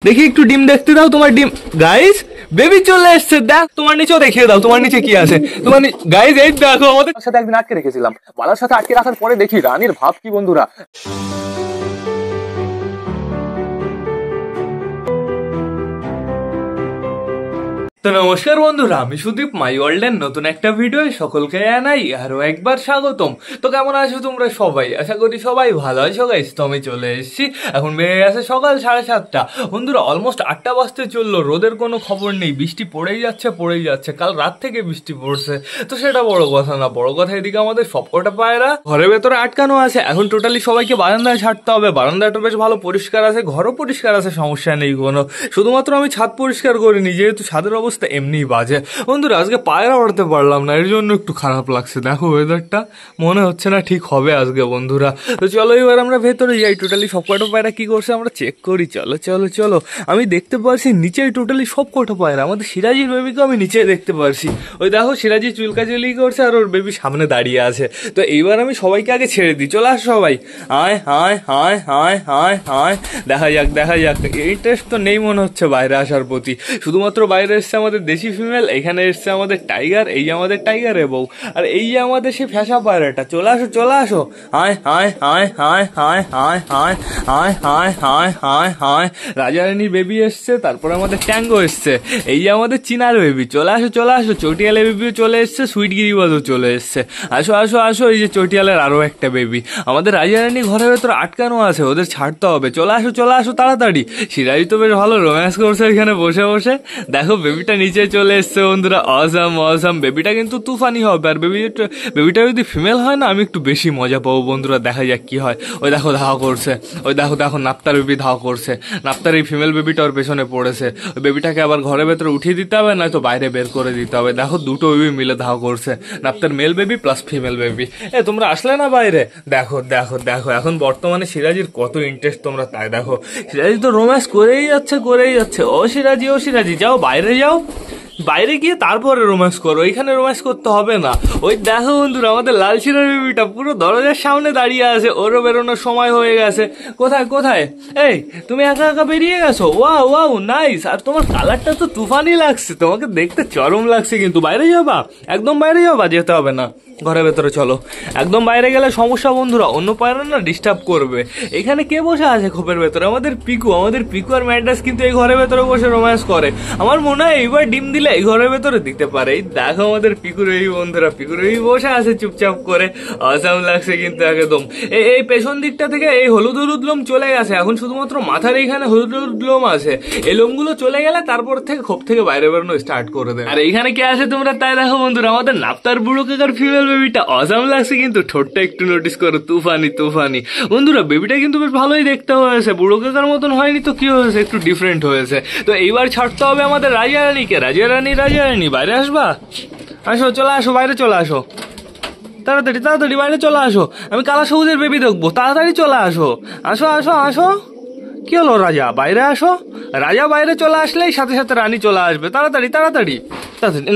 দেখি একটু ডিম দেখতে দাও তোমার ডিম। গাইস বেবি চলে এসছে, দেখ তোমার নিচেও দেখিয়ে দাও তোমার নিচে কি আছে। তোমার গাইস এই দেখো, আমাদের সাথে একদিন আটকে রেখেছিলাম, বালার সাথে আটকে রাখার পরে দেখি রানীর ভাব কি বন্ধুরা। তো নমস্কার বন্ধুরা, আমি সুদীপ, মাই ওয়ার্ল্ডের নতুন একটা ভিডিও সকলকে জানাই আরো একবার স্বাগতম। তো কেমন আছো তোমরা সবাই? আশা করি সবাই ভালো আছো গাইস। তো আমি চলে এসেছি, এখন বেড়ে গেছে সকাল 7:30 বন্ধুরা, অলমোস্ট 8টা বাজতে চললো। রোদের কোনো খবর নেই, বৃষ্টি পড়েই যাচ্ছে। কাল রাত থেকে বৃষ্টি পড়ছে, তো সেটা বড় কথা না। বড় কথা এদিকে আমাদের সবকটা পায়রা ঘরের ভেতরে আটকানো আছে। এখন টোটালি সবাইকে বারান্দায় ছাড়তে হবে। বারান্দাটা বেশ ভালো পরিষ্কার আছে, ঘরও পরিষ্কার আছে, সমস্যা নেই কোনো। শুধুমাত্র আমি ছাদ পরিষ্কার করিনি, যেহেতু ছাদের অবস্থা এমনি বাজে বন্ধুরা। আজকে পায়রা উড়তে পারলাম না, এর জন্য একটু খারাপ লাগছে। দেখো ওয়েদারটা মনে হচ্ছে না ঠিক হবে আজকে বন্ধুরা। তো চলো এবার আমরা ভেতরে যাই, টোটালি সবকটা পায়রা কি করছে আমরা চেক করি। চলো চলো চলো, আমি দেখতে পাচ্ছি নিচে টোটালি সবকটা পায়রা। আমাদের সিরাজির বেবিকে আমি নিচে দেখতে পারছি। ওই দেখো সিরাজি চুলকাচুলি করছে আর ওর বেবি সামনে দাঁড়িয়ে আছে। তো এইবার আমি সবাইকে আগে ছেড়ে দিই, চলে আস সবাই। আয় হায় হায় হায় হায় হায়, দেখা যাক দেখা যাক। ইন্টারেস্ট তো নেই মনে হচ্ছে বাইরে আসার প্রতি, শুধুমাত্র বাইরে এসছে আমাদের দেশি ফিমেল, এখানে এসছে আমাদের টাইগার, এই যে আমাদের টাইগারের বউ, আর এই যে আমাদের সেই ফ্যাসা পায়রাটা। চলে আসো চলে আসো। হায় হায় হায় হায় হায় হায় হায় হায় হায় হায় হায় হায়, রাজারানীর বেবি এসছে, তারপরে আমাদের ট্যাঙ্গো এসছে, এই যে আমাদের চিনার বেবি। চলে আসো চলে আসো, চটিয়ালের বেবিও চলে এসছে, সুইট গিরিবাজও চলে এসছে। আসো আসো আসো, এই যে চটিয়ালের আরো একটা বেবি। আমাদের রাজারানী ঘরের ভেতরে আটকানো আছে, ওদের ছাড়তে হবে। চলে আসো তাড়াতাড়ি। সিরাজি তো বেশ ভালো রোম্যান্স করছে এখানে বসে বসে। দেখো বেবিটা নিচে চলে এসছে বন্ধুরা, অসাম। বেবিটা কিন্তু তুফানি হবে, আর বেবিটা যদি ফিমেল হয় না আমি একটু বেশি মজা পাবো বন্ধুরা। দেখা যাক কি হয়। ওই দেখো ধাওয়া করছে, ওই দেখো নাপ্তার বেবি ধাওয়া করছে। নাপ্তার এই ফিমেল বেবিটা ওর পেছনে পড়েছে। ওই বেবিটাকে আবার ঘরের ভেতরে উঠিয়ে দিতে হবে, নয়তো বাইরে বের করে দিতে হবে। দেখো দুটো বেবি মিলে ধাওয়া করছে, নাপ্তার male baby plus female baby. তোমরা আসলে না বাইরে? দেখো দেখো দেখো, এখন বর্তমানে সিরাজির কত ইন্টারেস্ট তোমরা তাই দেখো। সিরাজি তো রোম্যান্স করেই যাচ্ছে। ও সিরাজি যাও বাইরে যাও, বাইরে গিয়ে তারপরে রোম্যান্স করো, এখানে রোম্যান্স করতে হবে না। ওই দেখো বন্ধুরা, আমাদের লাল শিরার বেবিটা পুরো দরজার সামনে দাঁড়িয়ে আছে, ওরও বেরোনোর সময় হয়ে গেছে। কোথায় এই তুমি একা বেরিয়ে গেছো? Wow nice. আর তোমার কালারটা তো তুফানি লাগছে, তোমাকে দেখতে চরম লাগছে। কিন্তু বাইরে যাবা, একদম বাইরে যাবা? যেতে হবে না, ঘরের ভেতরে চলো। একদম বাইরে গেলে সমস্যা বন্ধুরা, অন্য পায়রা না ডিস্টার্ব করবে। এখানে কে বসে আছে খোপের ভেতরে? আমাদের পিকু আর ম্যাড্রাস কিন্তু এই ঘরের ভেতরে বসে রোম্যান্স করে। আমার মনে হয় এইবার ডিম দিলে এই ঘরের ভেতরে দিতে পারে। এই দেখো আমাদের পিকুর এই বন্ধুরা, পিকুর এই বসে আছে চুপচাপ করে, অসাম লাগছে কিন্তু একদম। এই পেছন দিকটা থেকে এই হলুদ লোম চলে গেছে, এখন শুধুমাত্র মাথার এইখানে হলুদ লোম আছে। এই লোমগুলো চলে গেলে তারপর থেকে খোপ থেকে বাইরে বেরোনো স্টার্ট করে দেয়। আর এইখানে কে আছে তোমরা তাই দেখো বন্ধুরা, আমাদের নাপ্তার বুড়ো কাকার ফিমেল বেবিটা। অসাম লাগছে কিন্তু, ঠোঁটটা একটু নোটিস করো, তুফানি বন্ধুরা। বেবিটা কিন্তু বেশ ভালোই দেখতে হয়েছে, বুড়ো কাকার মতন হয়নি তো কি হয়েছে, একটু ডিফারেন্ট হয়েছে। তো এইবার ছাড়তে হবে আমাদের রাজারানীকে। রাজারানী বাইরে আসবা? আসো, চলে আসো, বাইরে চলে আসো, তাড়াতাড়ি বাইরে চলে আসো। আমি কালা সবুজের বেবি দেখবো, তাড়াতাড়ি চলে আসো। আসো। কি হলো রাজা? বাইরে আসো। রাজা বাইরে চলে আসলেই সাথে সাথে রানী চলে আসবে। তাড়াতাড়ি।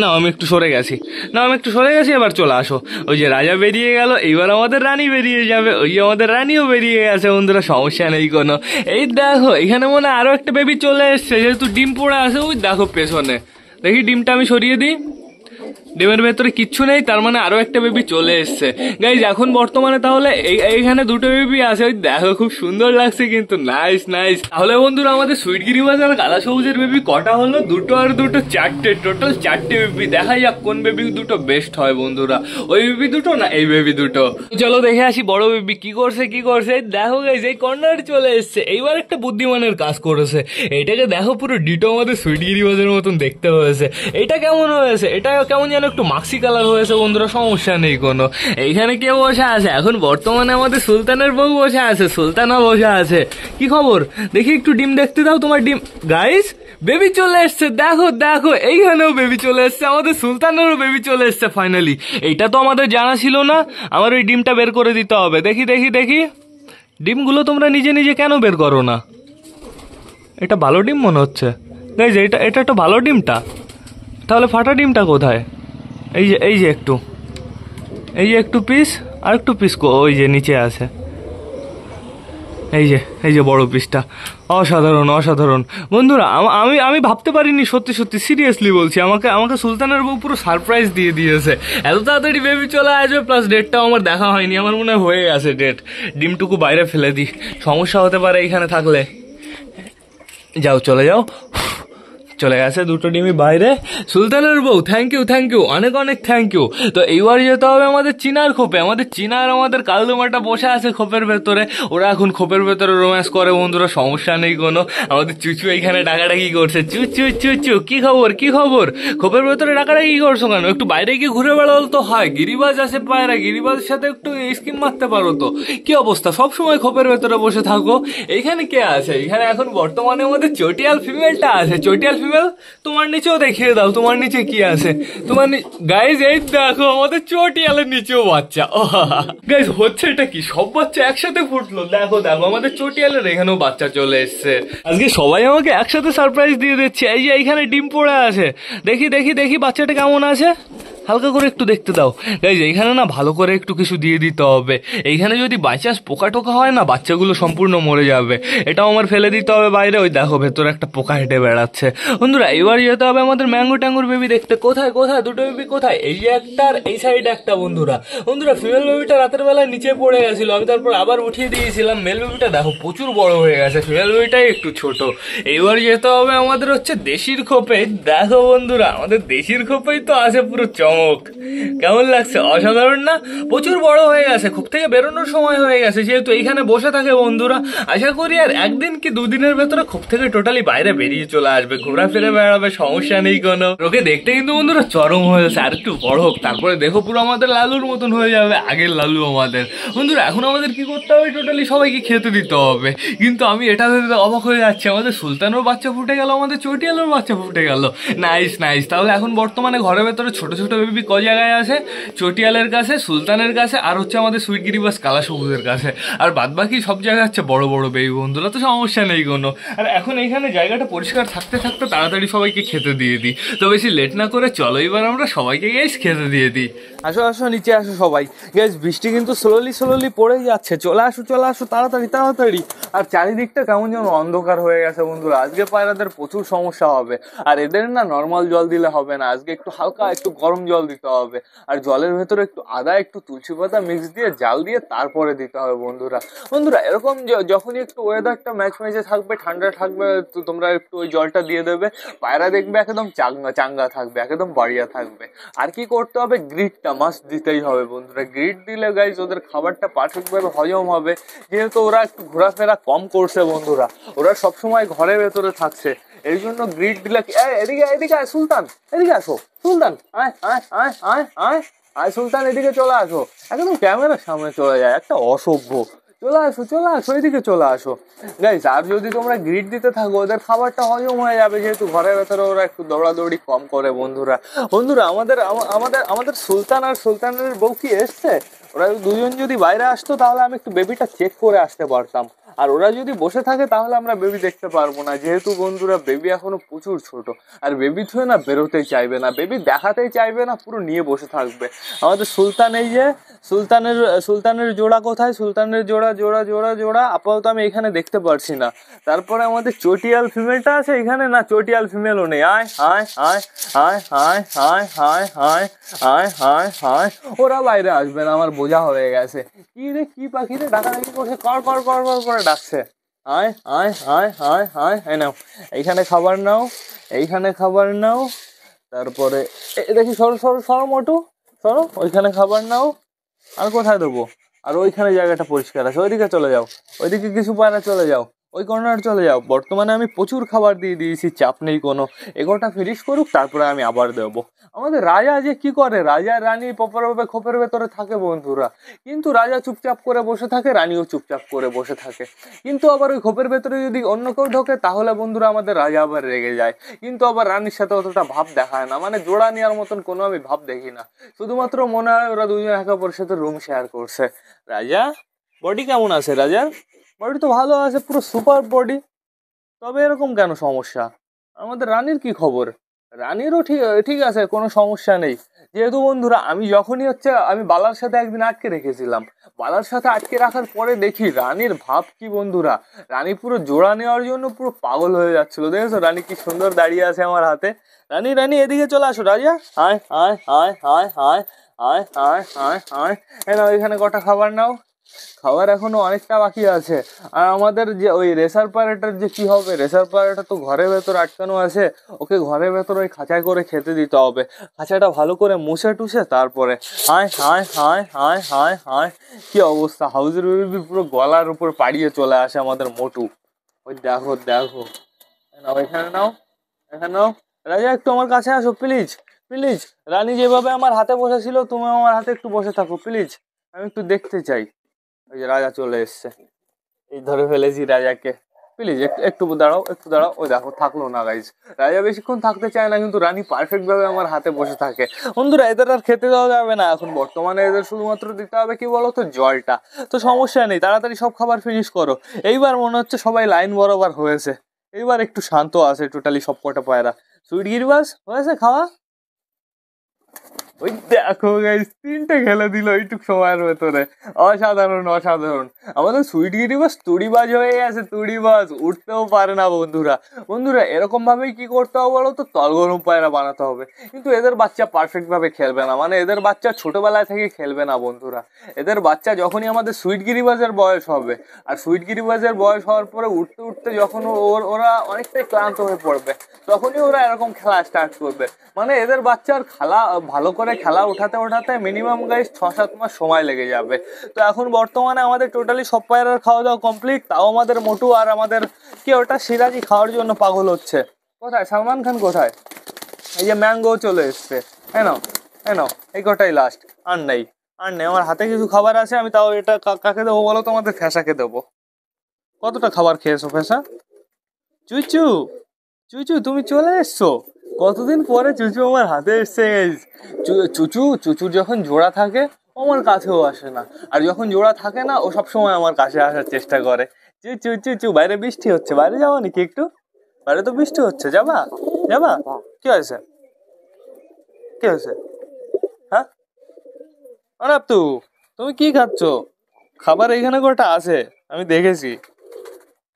না আমি একটু সরে গেছি, এবার চলে আসো। ওই যে রাজা বেরিয়ে গেল, এইবার আমাদের রানী বেরিয়ে যাবে। ওই যে আমাদের রানীও বেরিয়ে গেছে বন্ধুরা, সমস্যা নেই কোনো। এই দেখো এখানে মনে হয় আরো একটা বেবি চলে এসছে, যেহেতু ডিম পড়ে আছে। ওই দেখো পেছনে, দেখি ডিমটা আমি সরিয়ে দিই। ডিমের ভেতরে কিচ্ছু নেই, তার মানে আরো একটা বেবি চলে এসছে গাইজ। এখন বর্তমানে তাহলে এইখানে দুটো বেবি আছে। ওই দেখো খুব সুন্দর লাগছে কিন্তু, নাইস। তাহলে বন্ধুরা আমাদের সুইট গিরিবাজ আর কালা সবুজের বেবি কটা হলো? দুটো আর দুটো, চারটে, টোটাল 4টে বেবি। দেখা যাক কোন বেবি দুটো বেস্ট হয় বন্ধুরা, ওই বেবি দুটো না এই বেবি দুটো। চলো দেখে আসি বড় বেবি কি করছে। দেখো গাইজ এই কর্নারে চলে এসছে। এইবার একটা বুদ্ধিমানের কাজ করেছে, এইটাকে দেখো পুরো ডিটো আমাদের সুইট গিরিবাজের মতন দেখতে হয়েছে। এটা কেমন হয়েছে? এটা কেমন যেন একটু মাক্সি কালার হয়েছে বন্ধুরা, সমস্যা নেই কোনো। এইখানে কে বসে আছে? এখন বর্তমানে আমাদের সুলতানের বউ বসে আছে, সুলতানও বসে আছে। কি খবর? দেখি একটু ডিম দেখতে দাও তোমার ডিম। গাইস বেবি চলে এসছে, দেখো এইখানেও বেবি চলে এসছে, আমাদের সুলতানেরও বেবি চলে এসছে ফাইনালি। এইটা তো আমাদের জানা ছিল না, আমার ওই ডিমটা বের করে দিতে হবে। দেখি ডিমগুলো তোমরা নিজে কেন বের করো না? এটা ভালো ডিম মনে হচ্ছে গাইস, এটা একটা ভালো ডিমটা। তাহলে ফাটা ডিমটা কোথায়? এই যে একটু পিস, আর একটু পিস ওই যে নিচে আছে। এই যে এই যে বড় পিসটা, অসাধারণ অসাধারণ বন্ধুরা। আমি আমি ভাবতে পারিনি, সত্যি সত্যি সিরিয়াসলি বলছি, আমাকে আমাকে সুলতানের বউ পুরো সারপ্রাইজ দিয়ে দিয়েছে। এত তাড়াতাড়ি বেবি চলে আসবে, প্লাস ডেটটাও আমার দেখা হয়নি, আমার মনে হয় হয়ে গেছে ডেট। ডিমটুকু বাইরে ফেলে দিই, সমস্যা হতে পারে এখানে থাকলে। যাও চলে যাও, চলে গেছে দুটো ডিমই বাইরে। সুলতানের বউ থ্যাংক ইউ অনেক অনেক থ্যাংক ইউ। তো এইবার যেতে হবে আমাদের চিনার খোপে। আমাদের চিনার আমাদের কালদুমাটা বসে আছে খোপের ভেতরে, ওরা এখন খোপের ভেতরে রোম্যান্স করে বন্ধুরা, সমস্যা নেই কোনো। আমাদের চুচু এইখানে ডাকাডাকি করছে, চুচু চুচু কি খবর কি খবর, খোপের ভেতরে ডাকাডাকি করছো কেন? একটু বাইরে গিয়ে ঘুরে বেড়াল তো হয়, গিরিবাজ আছে পায়রা, গিরিবাজের সাথে একটু স্কিম মারতে পারো তো। কি অবস্থা, সবসময় খোপের ভেতরে বসে থাকো? এইখানে কে আছে? এখানে এখন বর্তমানে আমাদের চটিয়াল ফিমেলটা আছে। চটিয়াল ফিমেল তোমার নিচেও দেখিয়ে দাও, তোমার নিচে কি আছে। তোমার গাইজ এই দেখো আমাদের চটিয়ালের নিচেও বাচ্চা। গাইজ হচ্ছে এটা কি, সব বাচ্চা একসাথে ফুটলো? দেখো দেখো আমাদের চটিয়ালের এখানেও বাচ্চা চলে এসছে। আজকে সবাই আমাকে একসাথে সারপ্রাইজ দিয়ে দিচ্ছে। এই যে এইখানে ডিম পড়ে আছে, দেখি দেখি দেখি বাচ্চাটা কেমন আছে, হালকা করে একটু দেখতে দাও। গাইজ এইখানে না ভালো করে একটু কিছু দিয়ে দিতে হবে। এইখানে যদি বাই চান্স পোকা টোকা হয় না, বাচ্চাগুলো সম্পূর্ণ মরে যাবে। এটাও আমার ফেলে দিতে হবে বাইরে। ওই দেখো ভেতরে একটা পোকা হেঁটে বেড়াচ্ছে। বন্ধুরা এবার যেতে হবে আমাদের ম্যাঙ্গো ট্যাঙ্গোর বেবি দেখতে। কোথায় কোথায় দুটো বেবি কোথায়? এই যে একটা আর এই সাইডে একটা। বন্ধুরা বন্ধুরা ফিমেল বেবিটা রাতের বেলায় নিচে পড়ে গেছিল, আমি তারপর আবার উঠিয়ে দিয়েছিলাম। মেল বেবিটা দেখো প্রচুর বড় হয়ে গেছে, ফিমেল বেবিটাই একটু ছোট। এইবার যেতে হবে আমাদের হচ্ছে দেশির খোপে। দেখো বন্ধুরা আমাদের দেশির খোপেই তো আছে পুরো চমক। কেমন লাগছে? অসাধারণ না? প্রচুর বড় হয়ে গেছে, খোপ থেকে বেরোনোর সময় হয়ে গেছে, যেহেতু এইখানে বসে থাকে বন্ধুরা। আশা করি আর একদিন কি দুদিনের ভেতরে খোপ থেকে টোটালি বাইরে বেরিয়ে চলে আসবে, ঘোরাফেরা বেড়াবে, সমস্যা নেই কোনো। ওকে দেখতে কিন্তু বন্ধুরা চরম হয়েছে, আর একটু বড় হোক, তারপরে দেখো পুরো আমাদের লালুর মতন হয়ে যাবে, আগের লালু আমাদের। বন্ধুরা এখন আমাদের কি করতে হবে? টোটালি সবাইকে খেতে দিতে হবে। কিন্তু আমি এটা ভেবে অবাক হয়ে যাচ্ছি, আমাদের সুলতানের বাচ্চা ফুটে গেল, আমাদের চটিয়ালের বাচ্চা ফুটে গেল। Nice nice. তাহলে এখন বর্তমানে ঘরের ভেতরে ছোট ছোট বেবি ক জায়গায় আছে? চটিয়ালের কাছে, সুলতানের কাছে, আর হচ্ছে আমাদের সুইট গিরিবাস কালা সবুজের কাছে। আর বাদ বাকি সব জায়গায় হচ্ছে বড় বড় বেবি বন্ধুরা, তো সমস্যা নেই কোনো। আর এখন এইখানে জায়গাটা পরিষ্কার থাকতে থাকতে তাড়াতাড়ি সবাইকে খেতে দিয়ে দিই। তো বেশি লেট না করে চলো এবার আমরা সবাইকে গাইস খেতে দিয়ে দিই। আসো আসো নিচে আসো সবাই। গাইস বৃষ্টি কিন্তু স্লোলি পড়েই যাচ্ছে, চলে আসো তাড়াতাড়ি তাড়াতাড়ি। আর চারিদিকটা কেমন যেন অন্ধকার হয়ে গেছে বন্ধুরা। আজকে পায়রাদের প্রচুর সমস্যা হবে। আর এদের না নর্মাল জল দিলে হবে না, আজকে একটু হালকা একটু গরম জল দিতে হবে। আর জলের ভেতরে একটু আদা একটু তুলসী পাতা মিক্স দিয়ে জাল দিয়ে তারপরে দিতে হবে বন্ধুরা। বন্ধুরা এরকম যখনই একটু ওয়েদারটা ম্যাচে থাকবে, ঠান্ডা থাকবে, তো তোমরা একটু ওই জলটা দিয়ে দেবে, পায়রা দেখবে একদম চাঙ্গা থাকবে, একদম বাড়িয়া থাকবে। আর কি করতে হবে? গ্রিডটা মাস্ট দিতেই হবে বন্ধুরা। গ্রিড দিলে গাইজ ওদের খাবারটা পারফেক্টভাবে হজম হবে, যেহেতু ওরা একটু ঘোরাফেরা কম করছে বন্ধুরা, ওরা সবসময় ঘরের ভেতরে থাকছে, এই জন্য গ্রিড দিলে। এদিকে এদিকে আয় সুলতান, এদিকে আসো সুলতান, আয় আয় আয় আয় আয় আয় সুলতান, এদিকে চলে আসো। একদম ক্যামেরার সামনে চলে যায়, একটা অসভ্য। চলে আসো এদিকে চলে আসো গাইস। আর যদি তোমরা গ্রিড দিতে থাকো, ওদের খাবারটা হজম হয়ে যাবে, যেহেতু ঘরের ভেতরে ওরা একটু দৌড়াদৌড়ি কম করে বন্ধুরা। বন্ধুরা আমাদের আমাদের আমাদের সুলতান আর সুলতানের বউ কি এসছে? ওরা দুজন যদি বাইরে আসতো তাহলে আমি একটু বেবিটা চেক করে আসতে পারতাম। আর ওরা যদি বসে থাকে তাহলে আমরা বেবি দেখতে পারবো না, যেহেতু বন্ধুরা বেবি এখনো প্রচুর ছোট। আর বেবি থুয়ে না বেরোতেই চাইবে না, বেবি দেখাতেই চাইবে না, পুরো নিয়ে বসে থাকবে। আমাদের সুলতান এই যে সুলতানের জোড়া কোথায়? সুলতানের জোড়া আপাতত আমি এখানে দেখতে পারছি না। তারপরে আমাদের চটিয়াল ফিমেলটা আছে এখানে, না চটিয়াল ফিমেলও নেই। আয় আয় আয় আয় আয় আয় আয় আয় আয় আয় আয়। ওরা বাইরে আসবে না, আমার বোঝা হয়ে গেছে। কি রে, কি পাখি রে, ডাকাডাকি করছে, কর কর কর কর করে ডাকছে। আয় আয় আয় আয় আয়, এই নাও এইখানে খাবার নাও, এইখানে খাবার নাও। তারপরে দেখি সরো মোটু, সরো, ওইখানে খাবার নাও। আর কোথায় দেবো? আর ওইখানে জায়গাটা পরিষ্কার আছে, ওইদিকে চলে যাও, ওইদিকে কিছু পায়রা চলে যাও, ওই কর্নার চলে যাও। বর্তমানে আমি প্রচুর খাবার দিয়ে দিয়েছি, চাপ নেই কোনো। এগোটা ফিনিশ করুক, তারপরে আমি আবার দেবো। আমাদের রাজা যে কি করে, রাজা রানী প্রপারভাবে খোপের ভেতরে থাকে বন্ধুরা, কিন্তু রাজা চুপচাপ করে বসে থাকে, রানীও চুপচাপ করে বসে থাকে। কিন্তু আবার ওই খোপের ভেতরে যদি অন্য কেউ ঢোকে তাহলে বন্ধুরা আমাদের রাজা আবার রেগে যায়। কিন্তু আবার রানীর সাথে অতটা ভাব দেখায় না, মানে জোড়া নেওয়ার মতন কোনো আমি ভাব দেখি না। শুধুমাত্র মনে হয় ওরা দুজন একে অপরের সাথে রুম শেয়ার করছে। রাজা বডি কেমন আছে? রাজার বডি তো ভালো আছে, পুরো সুপার বডি। তবে এরকম কেন সমস্যা? আমাদের রানীর কি খবর? রানীরও ঠিক আছে, কোনো সমস্যা নেই। যেহেতু বন্ধুরা আমি যখনই আমি বালার সাথে একদিন আটকে রেখেছিলাম, বালার সাথে আটকে রাখার পরে দেখি রানীর ভাব কি বন্ধুরা, রানী পুরো জোড়া নেওয়ার জন্য পুরো পাগল হয়ে যাচ্ছিল। দেখেছো রানী কি সুন্দর দাঁড়িয়ে আছে আমার হাতে। রানী রানী এদিকে চলে আসো রাজা, আয় আয় আয় আয় আয় আয় আয় আয় আয়। নাও এখানে কটা খাবার নাও, খাবার এখনো অনেকটা বাকি আছে। আর আমাদের যে ওই রেসার পায়রাটার যে কি হবে, রেসার পায়রাটা তো ঘরের ভেতর আটকানো আছে, ওকে ঘরের ভেতর ওই খাঁচায় করে খেতে দিতে হবে। খাঁচাটা ভালো করে মুছে টুছে তারপরে হায় হায় হায় হায় হায় হায়, কি অবস্থা, হাউজের বেবি পুরো গলার উপর পাড়িয়ে চলে আসে আমাদের মোটু। ওই দেখো দেখো, নাও এখানে নাও, এখানে নাও। রাজা একটু আমার কাছে আসো প্লিজ প্লিজ। রানী যেভাবে আমার হাতে বসেছিল তুমি আমার হাতে একটু বসে থাকো প্লিজ, আমি একটু দেখতে চাই। ওই যে রাজা চলে এসছে, এই ধরে ফেলেছি রাজাকে। প্লিজ একটু দাঁড়াও, একটু দাঁড়াও। ওই দেখো থাকলো না গাইজ, রাজা বেশিক্ষণ থাকতে চায় না, কিন্তু রানী পারফেক্ট ভাবে আমার হাতে বসে থাকে। বন্ধুরা এদের আর খেতে দেওয়া যাবে না এখন, বর্তমানে এদের শুধুমাত্র দিতে হবে কি বলো তো, জলটা। তো সমস্যা নেই, তাড়াতাড়ি সব খাবার ফিনিশ করো। এইবার মনে হচ্ছে সবাই লাইন বরাবর হয়েছে, এইবার একটু শান্ত আছে টোটালি সব কটা পায়রা। সুইট গিরিবাস হয়েছে খাওয়া? ওই দেখো গাইস, তিনটে খেলে দিল এইটুক সময়ের ভেতরে, অসাধারণ অসাধারণ। আমাদের সুইট গিরিবাস তুড়িবাজ হয়ে গেছে, তুড়িবাজ, উঠতেও পারে না বন্ধুরা। বন্ধুরা এরকম ভাবেই কি করতে হবে বলো তো, তলগরম পায়রা বানাতে হবে। কিন্তু এদের বাচ্চা পারফেক্ট ভাবে খেলবে না, মানে এদের বাচ্চা ছোটবেলায় থেকে খেলবে না বন্ধুরা। এদের বাচ্চা যখনই আমাদের সুইট গিরিবাজের বয়স হবে, আর সুইট গিরিবাজের বয়স হওয়ার পরে উঠতে উঠতে যখন ওরা অনেকটাই ক্লান্ত হয়ে পড়বে, তখনই ওরা এরকম খেলা স্টার্ট করবে। মানে এদের বাচ্চার খেলা ভালো করে খেলা ওঠাতে ওঠাতে মিনিমাম গাইস 6-7 মাস সময় লেগে যাবে। তো এখন বর্তমানে আমাদের টোটালি সব পায়রার খাওয়া দাওয়া কমপ্লিট, তাও আমাদের মোটু আর আমাদের কি ওটা সিরাজি খাওয়ার জন্য পাগল হচ্ছে। কোথায় সালমান খান কোথায়? এই যে ম্যাঙ্গো চলে এসছে, এনো এনো, এই কটাই লাস্ট, আর নেই আর নেই। আমার হাতে কিছু খাবার আছে, আমি তাও এটা কাকে দেবো বলো তো, আমাদের ফ্যাসাকে দেবো। কতটা খাবার খেয়েছো ফ্যাসা? চুচু চুচু তুমি চলে এসছো, কতদিন পরে চুচু আমার হাতে এসছে। চুচু চুচুর যখন জোড়া থাকে ও আমার কাছেও আসে না, আর যখন জোড়া থাকে না ও সবসময় আমার কাছে আসার চেষ্টা করে। চুচু চুচু, বাইরে বৃষ্টি হচ্ছে, বাইরে যাবো নাকি একটু? বাইরে তো বৃষ্টি হচ্ছে, যাবা যাবা? কি হয়েছে, কি হয়েছে? হ্যাঁ অনাপ তুমি কি খাচ্ছ? খাবার এখানে কটা আছে আমি দেখেছি,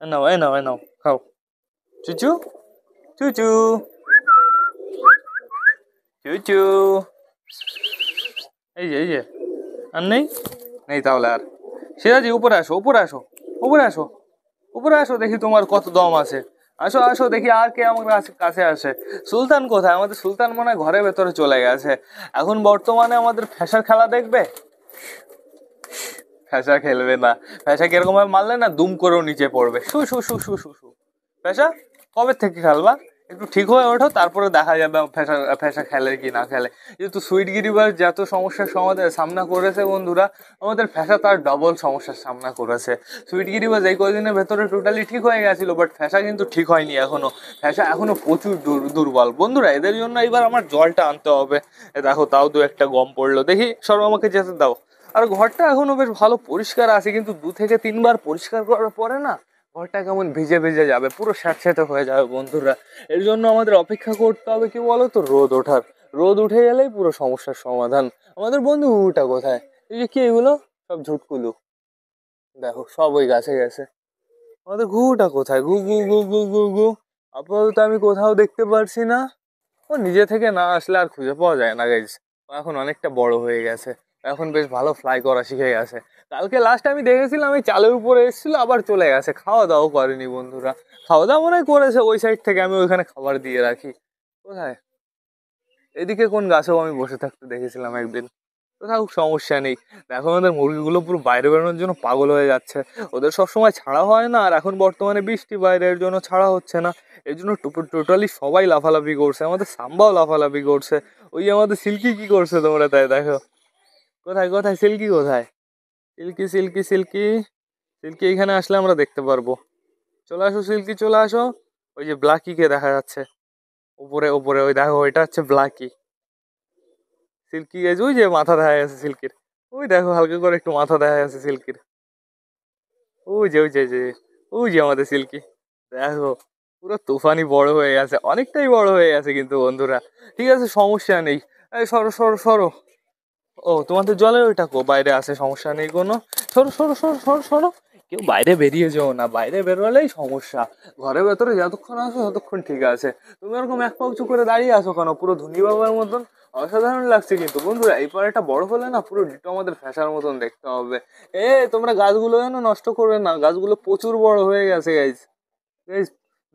নাও এ নাও এ নাও খাও। চুচু চুচু চুচু, এই যে আর নেই, নেই তাহলে আর। সিরাজি উপরে আসো, উপরে আসো, উপরে আসো, উপরে আসো, দেখি তোমার কত দম আছে। আসো আসো দেখি আর কে আমার কাছে আসে। সুলতান কোথায়? আমাদের সুলতান মনে হয় ঘরের ভেতরে চলে গেছে। এখন বর্তমানে আমাদের ফ্যাসার খেলা দেখবে, ফ্যাসা খেলবে না। ফ্যাসা কিরকম ভাবে মারলে না দুম করেও নিচে পড়বে, শু শু শু শু শু শু। ফ্যাসা কবে থেকে খেলবা? একটু ঠিক হয়ে ওঠো, তারপরে দেখা যাবে ফ্যাসা ফ্যাসা খেলে কি না খেলে। যেহেতু সুইট গিরিবাস যত সমস্যার সামনা করেছে বন্ধুরা, আমাদের ফ্যাসা তার ডবল সমস্যার সামনা করেছে। সুইট গিরিবাস এই কদিনের ভেতরে টোটালি ঠিক হয়ে গেছিল, বাট ফ্যাসা কিন্তু ঠিক হয়নি এখনো। ফ্যাসা এখনো প্রচুর দুর্বল বন্ধুরা, এদের জন্য এবার আমার জলটা আনতে হবে। দেখো তাও দু একটা গম পড়লো, দেখি সর্ব আমাকে যেতে দাও। আর ঘরটা এখনো বেশ ভালো পরিষ্কার আছে, কিন্তু 2 থেকে 3 বার পরিষ্কার করার পরে না ঘরটা কেমন ভিজে ভিজে যাবে, পুরো স্যাঁতস্যাঁতে হয়ে যাবে বন্ধুরা। এর জন্য আমাদের অপেক্ষা করতে হবে কি বলো তো, রোদ ওঠার। রোদ উঠে গেলেই পুরো সমস্যার সমাধান। আমাদের বন্ধু ঘুঘুটা কোথায়? এই যে কি এগুলো সব ঝুটকুলু, দেখো সব ওই গাছে গেছে। আমাদের ঘুঘুটা কোথায়? ঘু ঘু ঘু ঘু ঘু ঘু, আপাতত আমি কোথাও দেখতে পারছি না। ও নিজে থেকে না আসলে আর খুঁজে পাওয়া যায় না গাইজ। ও এখন অনেকটা বড় হয়ে গেছে, এখন বেশ ভালো ফ্লাই করা শিখে গেছে। কালকে লাস্ট আমি দেখেছিলাম এই চালের উপরে এসেছিল, আবার চলে গেছে। খাওয়া দাওয়া করেনি বন্ধুরা, খাওয়া দাওয়া মনে হয় করেছে ওই সাইড থেকে, আমি ওইখানে খাবার দিয়ে রাখি। কোথায়? এদিকে কোন গাছেও আমি বসে থাকতে দেখেছিলাম একদিন। কোথাও সমস্যা নেই। দেখো আমাদের মুরগিগুলো পুরো বাইরে বেরোনোর জন্য পাগল হয়ে যাচ্ছে। ওদের সবসময় ছাড়া হয় না, আর এখন বর্তমানে বৃষ্টি বাইরের জন্য ছাড়া হচ্ছে না। এর জন্য টোটালি সবাই লাফালাফি করছে, আমাদের সাম্বাও লাফালাফি করছে। ওই আমাদের সিল্কি কি করছে তোমরা তাই দেখো। কোথায় কোথায় সিল্কি কোথায়? সিল্কি সিল্কি সিল্কি, সিল্কি এখানে আসলে আমরা দেখতে পারবো। চলে আসো সিল্কি চলে আসো। ওই যে ব্ল্যাকিকে দেখা যাচ্ছে উপরে উপরে, ওই দেখো ওইটা হচ্ছে ব্ল্যাকি। সিল্কি গেছে, ওই যে মাথা দেখা গেছে সিল্কির, ওই দেখো হালকা করে একটু মাথা দেখা গেছে সিল্কির। ওই যে ওই যে আমাদের সিল্কি, দেখো পুরো তুফানি বড় হয়ে গেছে, অনেকটাই বড় হয়ে গেছে কিন্তু বন্ধুরা। ঠিক আছে সমস্যা নেই, এই সরো সরো সরো। ও তোমাদের জলের ওইটা কো বাইরে আসে, সমস্যা নেই কোনো। সরো সরো সরো সরো সরো। কেউ বাইরে বেরিয়ে যেও না, বাইরে বেরোলেই সমস্যা। ঘরের ভেতরে যতক্ষণ আসো ততক্ষণ ঠিক আছে। তুমি ওরকম এক পা উঁচু করে দাঁড়িয়ে আসো কেন, পুরো ধনী বাবার মতন? অসাধারণ লাগছে কিন্তু বন্ধুরা, এই পাড়াটা বড় হলে না পুরো ডিটো আমাদের ফ্যাশার মতন দেখতে হবে। তোমরা গাছগুলো যেন নষ্ট করবে না, গাছগুলো প্রচুর বড় হয়ে গেছে গাইজ। গাইজ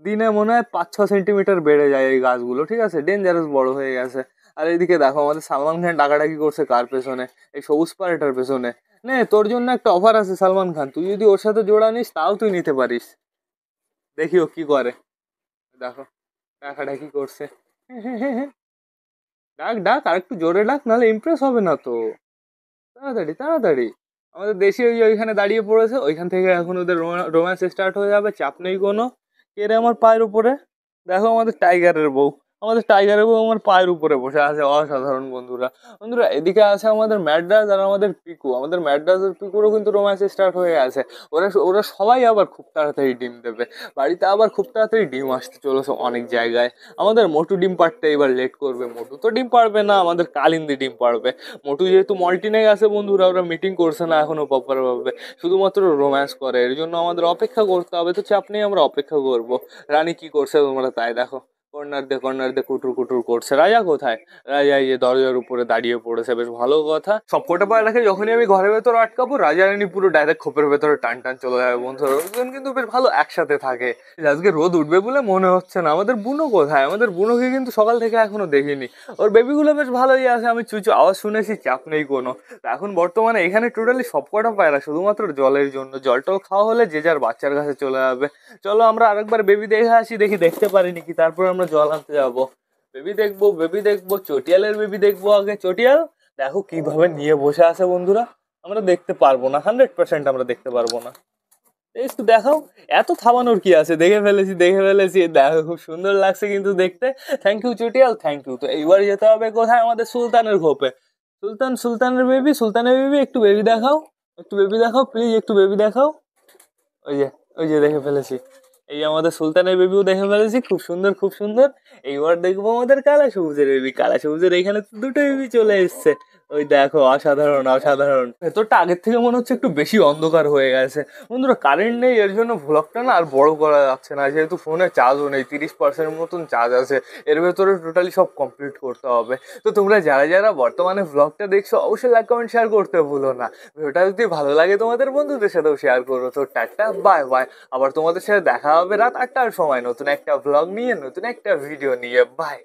দিনে মনে হয় 5-6 সেন্টিমিটার বেড়ে যায় এই গাছগুলো, ঠিক আছে, ডেঞ্জারাস বড় হয়ে গেছে। আর এইদিকে দেখো আমাদের সালমান খান ডাকাডাকি করছে কার পেছনে, এই সবুজ পাড়াটার পেছনে। নে তোর জন্য একটা অফার আছে সালমান খান, তুই যদি ওর সাথে জোড়া নিস তাও তুই নিতে পারিস। দেখি ও কি করে। দেখো ডাকাডাকি করছে। ডাক ডাক আর একটু জোরে ডাক, নাহলে ইমপ্রেস হবে না তো। তাড়াতাড়ি তাড়াতাড়ি। আমাদের দেশি ওইখানে দাঁড়িয়ে পড়েছে, ওইখান থেকে এখন ওদের রোম্যান্স স্টার্ট হয়ে যাবে, চাপ নেই কোনো। কে রে আমার পায়ের উপরে? দেখো আমাদের টাইগারের বউ। আমাদের টাইগারের বউ আমার পায়ের উপরে বসে আছে, অসাধারণ বন্ধুরা। বন্ধুরা এদিকে আছে আমাদের ম্যাড্রাস আর আমাদের পিকু। আমাদের ম্যাড্রাস আর পিকুরও কিন্তু রোম্যান্স স্টার্ট হয়ে আছে। ওরা ওরা সবাই আবার খুব তাড়াতাড়ি ডিম দেবে। বাড়িতে আবার খুব তাড়াতাড়ি ডিম আসতে চলেছে অনেক জায়গায়। আমাদের মোটু ডিম পাড়তে এবার লেট করবে। মোটু তো ডিম পারবে না, আমাদের কালিন্দি ডিম পারবে। মোটু যেহেতু মল্টিনে গেছে বন্ধুরা, ওরা মিটিং করছে না এখনো প্রপার ভাবে, শুধুমাত্র রোম্যান্স করে। এর জন্য আমাদের অপেক্ষা করতে হবে, তো চাপ নেই, আমরা অপেক্ষা করবো। রানী কি করছে তোমরা তাই দেখো, কর্নার দিয়ে কুটুর কুটুর করছে। রাজা কোথায়? রাজা এই যে দরজার উপরে দাঁড়িয়ে পড়েছে, বেশ ভালো কথা। সবকটা পায়ে রাখে, যখনই আমি ঘরের ভেতর আটকাবো রাজা রানী পুরো ডাইরেক্ট খোপের ভেতরে টান টান চলে যাবে বন্ধুরা। ওজন কিন্তু বেশ ভালো একসাথে থাকে। আজকে রোদ উঠবে বলে মনে হচ্ছে না। আমাদের বুনো কোথায়? আমাদের বুনোকে কিন্তু সকাল থেকে এখনো দেখিনি। ওর বেবিগুলো বেশ ভালোই আছে, আমি চুচু আওয়াজ শুনেছি, চাপ নেই কোনো। তো এখন বর্তমানে এখানে টোটালি সবকটা পায়রা শুধুমাত্র জলের জন্য, জল টল খাওয়া হলে যে যার বাচ্চার কাছে চলে যাবে। চলো আমরা আরেকবার বেবি দেখে আসি, দেখি দেখতে পারিনি কি, তারপর আমরা জল আনতে যাবো। বেবি দেখবো, চটিয়ালের বেবি দেখবো আগে। চটিয়াল দেখো কিভাবে নিয়ে বসে আছে বন্ধুরা। আমরা দেখতে পারবো না, 100% আমরা দেখতে পারবো না। একটু দেখাও। এত থামানোর কি আছে, দেখে ফেলেছি দেখে ফেলেছি। দেখো খুব সুন্দর লাগছে কিন্তু দেখতে। থ্যাংক ইউ চটিয়াল, থ্যাংক ইউ। তো এইবার যেতে হবে কোথায়? আমাদের সুলতানের খোপে। সুলতানের বেবি একটু বেবি দেখাও, একটু বেবি দেখাও প্লিজ, একটু বেবি দেখাও। ওই যে ওই যে দেখে ফেলেছি। এই আমাদের সুলতানের বেবিও দেখে ফেলেছি, খুব সুন্দর খুব সুন্দর। এইবার দেখবো আমাদের কালা সবুজের বেবি। কালা সবুজের এখানে তো দুটো বেবি চলে এসছে। ওই দেখো অসাধারণ অসাধারণ। ভেতরটা আগের থেকে মনে হচ্ছে একটু বেশি অন্ধকার হয়ে গেছে বন্ধুরা। কারেন্ট নেই, এর জন্য ভ্লগটা না আর বড় করা যাচ্ছে না, যেহেতু ফোনে চার্জও নেই, 30% মতন চার্জ আছে। এর ভেতরে টোটালি সব কমপ্লিট করতে হবে। তো তোমরা যারা যারা বর্তমানে ভ্লগটা দেখছো অবশ্যই লাইক কমেন্ট শেয়ার করতে ভুলো না। ভিডিওটা যদি ভালো লাগে তোমাদের বন্ধুদের সাথেও শেয়ার করো। তো টাটা বাই বাই। আবার তোমাদের সাথে দেখা হবে রাত 8টার সময় নতুন একটা ভ্লগ নিয়ে, নতুন একটা ভিডিও নিয়ে। বাই।